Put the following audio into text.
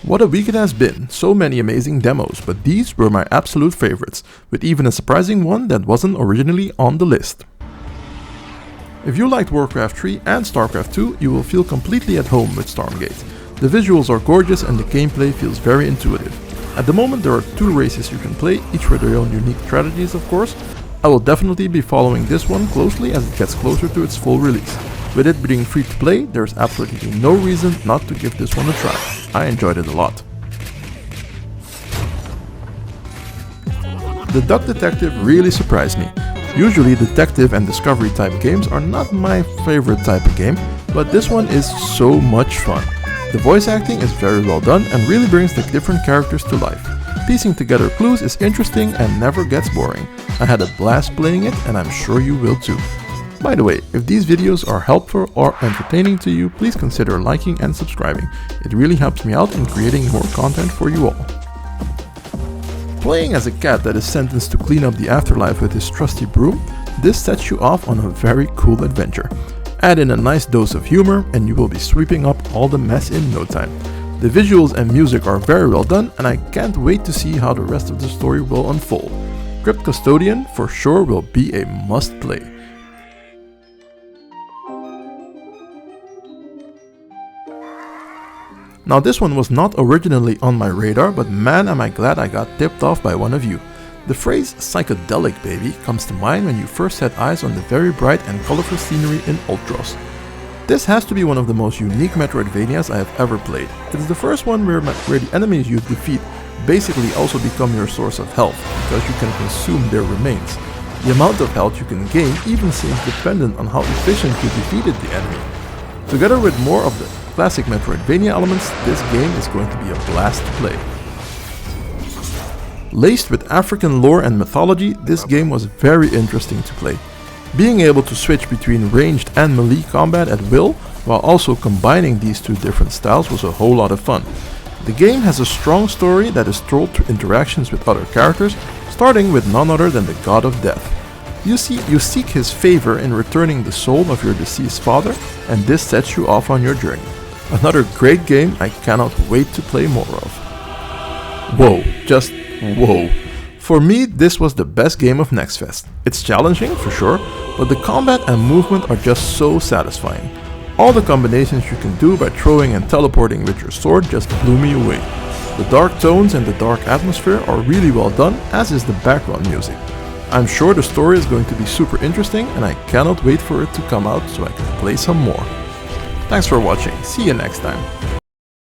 What a week it has been, so many amazing demos, but these were my absolute favorites, with even a surprising one that wasn't originally on the list. If you liked Warcraft 3 and StarCraft 2, you will feel completely at home with Stormgate. The visuals are gorgeous and the gameplay feels very intuitive. At the moment there are 2 races you can play, each with their own unique strategies of course. I will definitely be following this one closely as it gets closer to its full release. With it being free to play, there's absolutely no reason not to give this one a try. I enjoyed it a lot. The Duck Detective really surprised me. Usually detective and discovery type games are not my favorite type of game, but this one is so much fun. The voice acting is very well done and really brings the different characters to life. Piecing together clues is interesting and never gets boring. I had a blast playing it and I'm sure you will too. By the way, if these videos are helpful or entertaining to you, please consider liking and subscribing. It really helps me out in creating more content for you all. Playing as a cat that is sentenced to clean up the afterlife with his trusty broom, this sets you off on a very cool adventure. Add in a nice dose of humor and you will be sweeping up all the mess in no time. The visuals and music are very well done and I can't wait to see how the rest of the story will unfold. Crypt Custodian for sure will be a must play. Now this one was not originally on my radar, but man am I glad I got tipped off by one of you. The phrase psychedelic baby comes to mind when you first set eyes on the very bright and colorful scenery in Ultros. This has to be one of the most unique Metroidvanias I have ever played. It is the first one where the enemies you defeat basically also become your source of health, because you can consume their remains. The amount of health you can gain even seems dependent on how efficient you defeated the enemy. Together with more of the classic Metroidvania elements, this game is going to be a blast to play. Laced with African lore and mythology, this game was very interesting to play. Being able to switch between ranged and melee combat at will, while also combining these 2 different styles was a whole lot of fun. The game has a strong story that is told through interactions with other characters, starting with none other than the God of Death. You seek his favor in returning the soul of your deceased father, and this sets you off on your journey. Another great game I cannot wait to play more of. Whoa, just whoa. For me, this was the best game of Next Fest. It's challenging, for sure, but the combat and movement are just so satisfying. All the combinations you can do by throwing and teleporting with your sword just blew me away. The dark tones and the dark atmosphere are really well done, as is the background music. I'm sure the story is going to be super interesting and I cannot wait for it to come out so I can play some more. Thanks for watching, see you next time.